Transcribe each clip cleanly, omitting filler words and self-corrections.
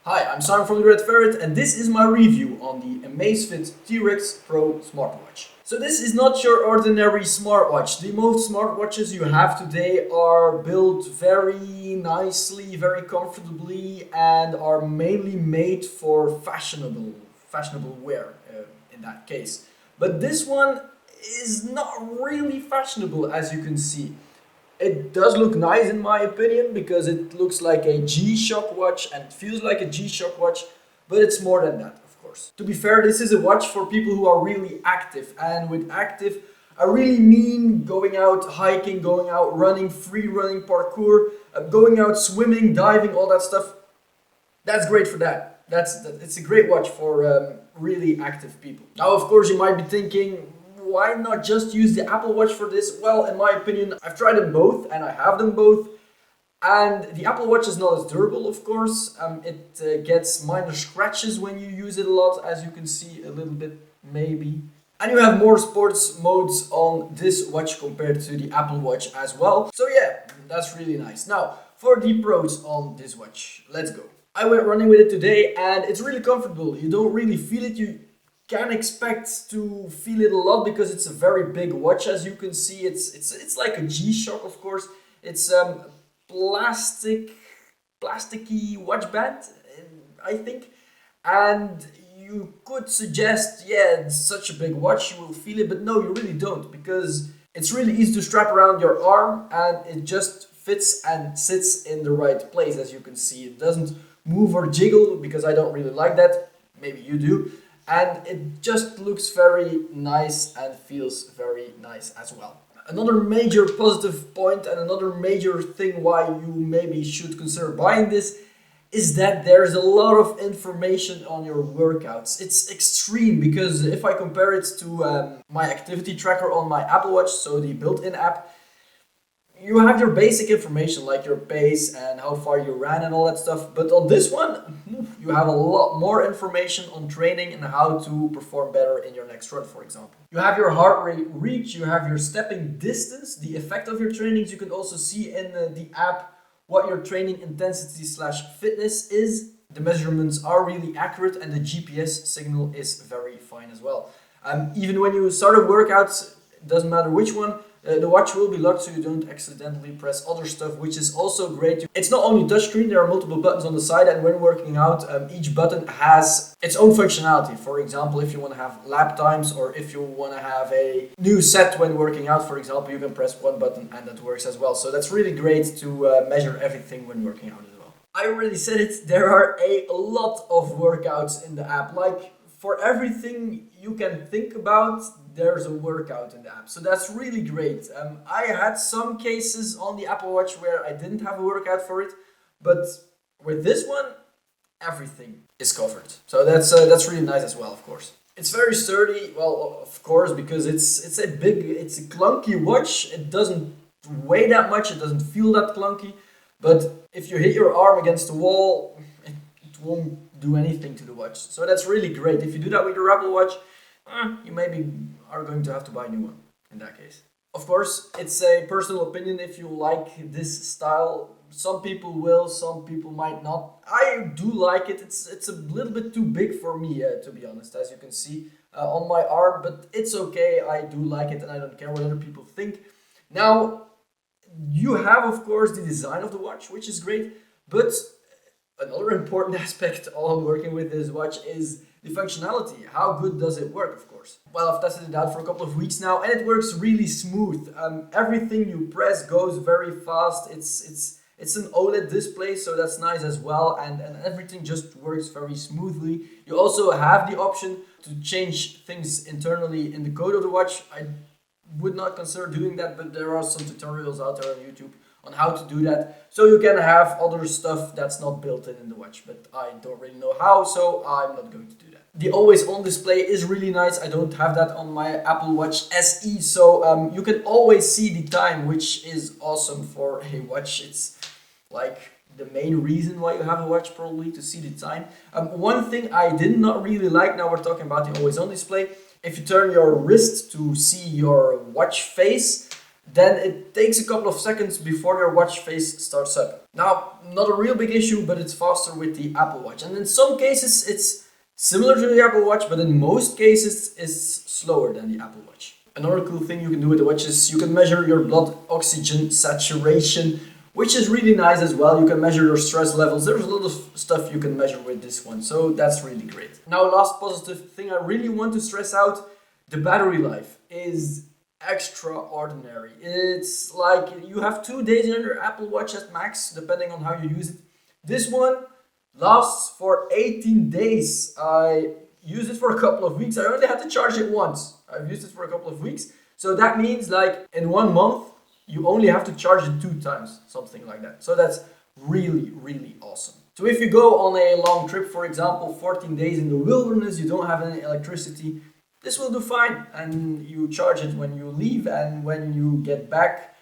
Hi, I'm Simon from the Ferret, and this is my review on the Amazfit T-Rex Pro smartwatch. So this is not your ordinary smartwatch. The most smartwatches you have today are built very nicely, very comfortably, and are mainly made for fashionable wear in that case. But this one is not really fashionable, as you can see. It does look nice in my opinion because it looks like a G-Shock watch and feels like a G-Shock watch, but it's more than that, of course. To be fair, this is a watch for people who are really active, and with active, I really mean going out hiking, going out running, free running, parkour, going out swimming, diving, all that stuff. That's great for that. It's a great watch for really active people. Now, of course, you might be thinking, why not just use the Apple Watch for this? Well, in my opinion, I've tried them both and I have them both. And the Apple Watch is not as durable, of course. It gets minor scratches when you use it a lot, as you can see a little bit, maybe. And you have more sports modes on this watch compared to the Apple Watch as well. So yeah, that's really nice. Now, for the pros on this watch, let's go. I went running with it today and it's really comfortable. You don't really feel it. You can expect to feel it a lot because it's a very big watch, as you can see. It's like a G-Shock, of course. It's plasticky watch band, I think. And you could suggest, yeah, it's such a big watch, you will feel it, but no, you really don't, because it's really easy to strap around your arm and it just fits and sits in the right place, as you can see. It doesn't move or jiggle because I don't really like that. Maybe you do. And it just looks very nice and feels very nice as well. Another major positive point and another major thing why you maybe should consider buying this is that there's a lot of information on your workouts. It's extreme because if I compare it to my activity tracker on my Apple Watch, so the Builtin App, you have your basic information like your pace and how far you ran and all that stuff. But on this one, you have a lot more information on training and how to perform better in your next run, for example. You have your heart rate reach, you have your stepping distance, the effect of your trainings. You can also see in the app what your training intensity / fitness is. The measurements are really accurate and the GPS signal is very fine as well. Even when you start a workout, it doesn't matter which one, the watch will be locked so you don't accidentally press other stuff, which is also great. It's not only touchscreen, there are multiple buttons on the side, and when working out, each button has its own functionality. For example, if you want to have lap times or if you want to have a new set when working out, for example, you can press one button and that works as well. So that's really great to measure everything when working out as well. I already said it, there are a lot of workouts in the app. Like, for everything you can think about, there's a workout in the app. So that's really great. I had some cases on the Apple Watch where I didn't have a workout for it, but with this one, everything is covered. So that's really nice as well, of course. It's very sturdy, well, of course, because it's a clunky watch. It doesn't weigh that much, it doesn't feel that clunky, but if you hit your arm against the wall, it won't do anything to the watch. So that's really great. If you do that with your Apple Watch, you maybe are going to have to buy a new one in that case. Of course, it's a personal opinion if you like this style. Some people will, some people might not. I do like it. It's a little bit too big for me, to be honest, as you can see on my arm, but it's okay. I do like it and I don't care what other people think. Now, you have, of course, the design of the watch, which is great, but another important aspect on working with this watch is the functionality. How good does it work, of course? Well, I've tested it out for a couple of weeks now and it works really smooth. Everything you press goes very fast. It's an OLED display, so that's nice as well, and everything just works very smoothly. You also have the option to change things internally in the code of the watch. I would not consider doing that, but there are some tutorials out there on YouTube on how to do that. So you can have other stuff that's not built in the watch, but I don't really know how, so I'm not going to do that. The always on display is really nice. I don't have that on my Apple Watch SE, so you can always see the time, which is awesome for a watch. It's like the main reason why you have a watch, probably, to see the time. One thing I did not really like, now we're talking about the always on display, if you turn your wrist to see your watch face, then it takes a couple of seconds before your watch face starts up. Now, not a real big issue, but it's faster with the Apple Watch. And in some cases, it's similar to the Apple Watch, but in most cases, it's slower than the Apple Watch. Another cool thing you can do with the watch is you can measure your blood oxygen saturation, which is really nice as well. You can measure your stress levels. There's a lot of stuff you can measure with this one, so that's really great. Now, last positive thing I really want to stress out, the battery life is extraordinary. It's like you have 2 days on your Apple Watch at max, depending on how you use it. This one lasts for 18 days. I used it for a couple of weeks. I only had to charge it once. I've used it for a couple of weeks. So that means like in 1 month, you only have to charge it 2 times, something like that. So that's really, really awesome. So if you go on a long trip, for example, 14 days in the wilderness, you don't have any electricity, this will do fine. And you charge it when you leave, and when you get back,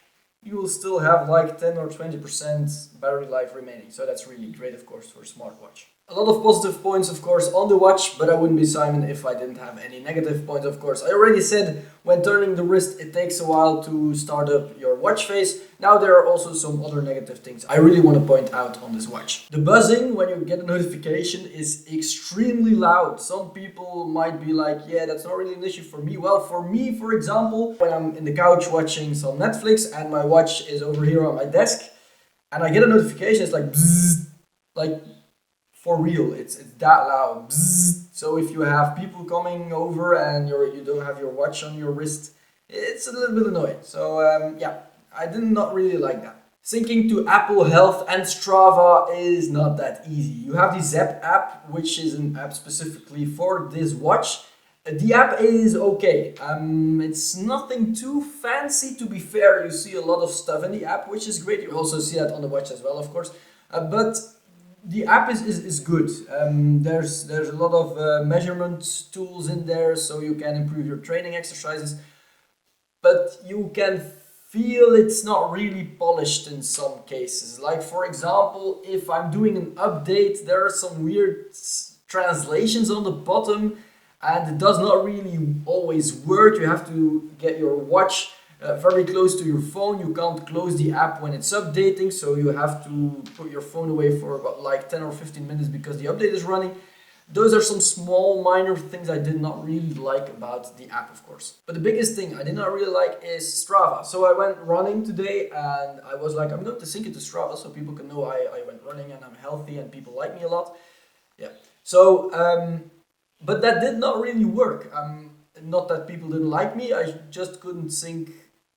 you will still have like 10 or 20% battery life remaining. So that's really great, of course, for a smartwatch. A lot of positive points, of course, on the watch, but I wouldn't be Simon if I didn't have any negative points, of course. I already said when turning the wrist, it takes a while to start up your watch face. Now there are also some other negative things I really want to point out on this watch. The buzzing when you get a notification is extremely loud. Some people might be like, yeah, that's not really an issue for me. Well, for me, for example, when I'm in the couch watching some Netflix and my watch is over here on my desk and I get a notification, it's like bzzz, like for real, it's that loud. Bzzz. So if you have people coming over and you don't have your watch on your wrist, it's a little bit annoying. So yeah, I did not really like that. Syncing to Apple Health and Strava is not that easy. You have the Zep app, which is an app specifically for this watch. The app is okay. It's nothing too fancy, to be fair. You see a lot of stuff in the app, which is great. You also see that on the watch as well, of course. But the app is good. There's a lot of measurement tools in there, so you can improve your training exercises. But you can feel it's not really polished in some cases. Like for example, if I'm doing an update, there are some weird translations on the bottom and it does not really always work. You have to get your watch very close to your phone. You can't close the app when it's updating, so you have to put your phone away for about like 10 or 15 minutes because the update is running. Those are some small minor things I did not really like about the app, of course. But the biggest thing I did not really like is Strava. So I went running today and I was like, I'm going to sync it to Strava so people can know I went running and I'm healthy and people like me a lot. Yeah. So, but that did not really work. Not that people didn't like me, I just couldn't sync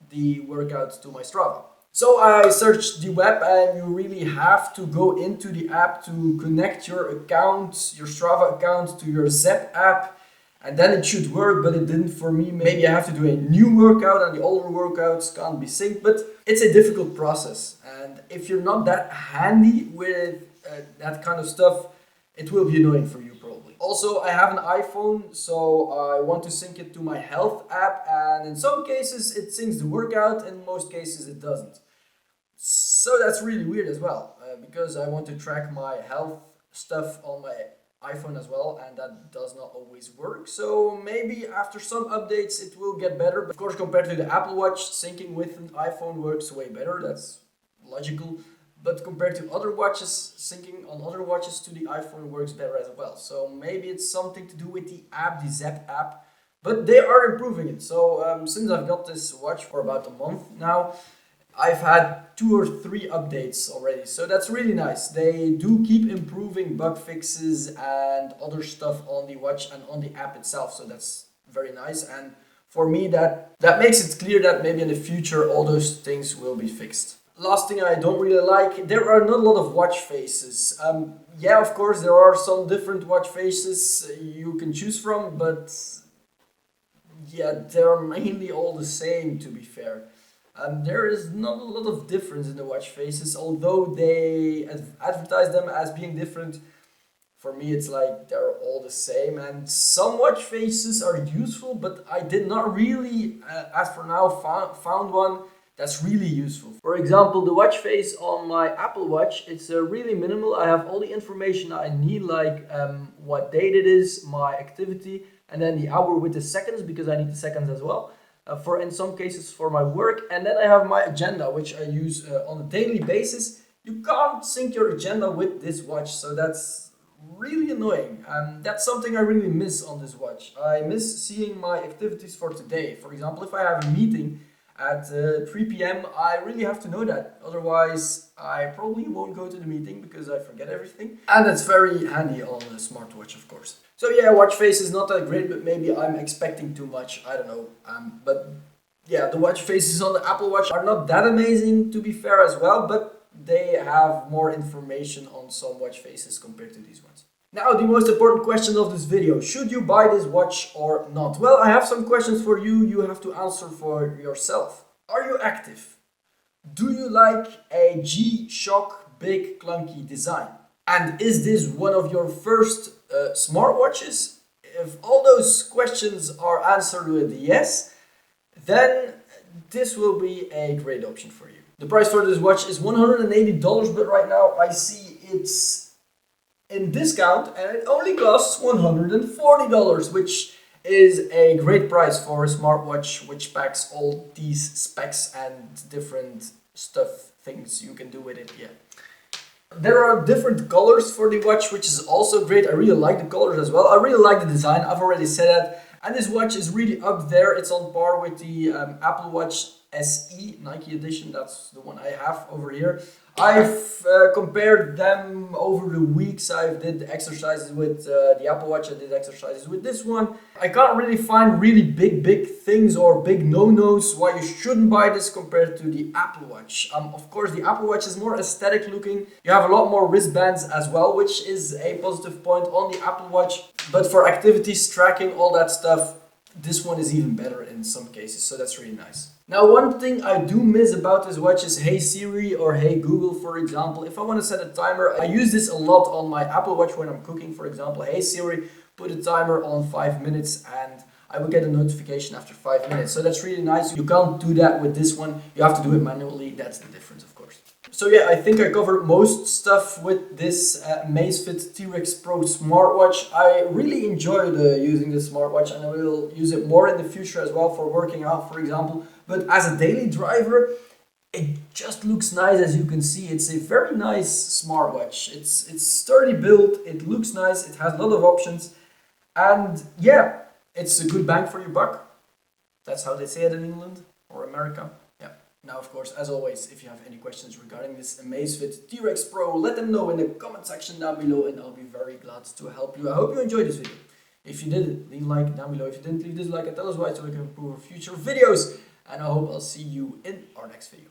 the workouts to my Strava. So I searched the web and you really have to go into the app to connect your account, your Strava account to your Zep app, and then it should work, but it didn't for me. Maybe I have to do a new workout and the older workouts can't be synced, but it's a difficult process. And if you're not that handy with that kind of stuff, it will be annoying for you probably. Also, I have an iPhone, so I want to sync it to my health app, and in some cases it syncs the workout, in most cases it doesn't. So that's really weird as well, because I want to track my health stuff on my iPhone as well, and that does not always work. So maybe after some updates it will get better. But of course, compared to the Apple Watch, syncing with an iPhone works way better. That's logical. But compared to other watches, syncing on other watches to the iPhone works better as well. So maybe it's something to do with the app, the Zep app. But they are improving it. So since I've got this watch for about a month now, I've had 2 or 3 updates already. So that's really nice. They do keep improving bug fixes and other stuff on the watch and on the app itself. So that's very nice. And for me, that makes it clear that maybe in the future all those things will be fixed. Last thing I don't really like, there are not a lot of watch faces. Yeah, of course, there are some different watch faces you can choose from, but yeah, they're mainly all the same, to be fair. There is not a lot of difference in the watch faces, although they advertise them as being different. For me, it's like they're all the same, and some watch faces are useful, but I did not really, as for now, found one that's really useful. For example, the watch face on my Apple Watch, it's really minimal. I have all the information I need, like what date it is, my activity, and then the hour with the seconds, because I need the seconds as well. For in some cases for my work, and then I have my agenda, which I use on a daily basis. You can't sync your agenda with this watch, so that's really annoying. That's something I really miss on this watch. I miss seeing my activities for today. For example, if I have a meeting at 3 p.m., I really have to know that. Otherwise, I probably won't go to the meeting because I forget everything. And it's very handy on a smartwatch, of course. So yeah, watch face is not that great, but maybe I'm expecting too much. I don't know. But yeah, the watch faces on the Apple Watch are not that amazing, to be fair, as well, but they have more information on some watch faces compared to these ones. Now, the most important question of this video: should you buy this watch or not? Well, I have some questions for you. You have to answer for yourself. Are you active? Do you like a G-Shock big clunky design? And is this one of your first smartwatches? If all those questions are answered with yes, then this will be a great option for you. The price for this watch is $180, but right now I see it's in discount and it only costs $140, which is a great price for a smartwatch which packs all these specs and different things you can do with it. Yeah. There are different colors for the watch, which is also great. I really like the colors as well. I really like the design, I've already said that. And this watch is really up there. It's on par with the Apple Watch SE Nike edition. That's the one I have over here. I've compared them over the weeks. I did exercises with the Apple Watch. I did exercises with this one. I can't really find really big things or big no-nos why you shouldn't buy this compared to the Apple Watch. Of course, the Apple Watch is more aesthetic looking. You have a lot more wristbands as well, which is a positive point on the Apple Watch. But for activities, tracking, all that stuff, this one is even better in some cases, so that's really nice. Now, one thing I do miss about this watch is Hey Siri or Hey Google, for example. If I want to set a timer, I use this a lot on my Apple Watch when I'm cooking, for example. Hey Siri, put a timer on 5 minutes and I will get a notification after 5 minutes. So that's really nice. You can't do that with this one. You have to do it manually. That's the difference, of course. So yeah, I think I covered most stuff with this Amazfit T-Rex Pro smartwatch. I really enjoyed using this smartwatch and I will use it more in the future as well for working out, for example. But as a daily driver, it just looks nice. As you can see, it's a very nice smartwatch. It's sturdy built, it looks nice, it has a lot of options. And yeah, it's a good bang for your buck. That's how they say it in England or America. Yeah. Now, of course, as always, if you have any questions regarding this Amazfit T-Rex Pro, let them know in the comment section down below and I'll be very glad to help you. I hope you enjoyed this video. If you did, leave a like down below. If you didn't, leave this like and tell us why so we can improve future videos. And I hope I'll see you in our next video.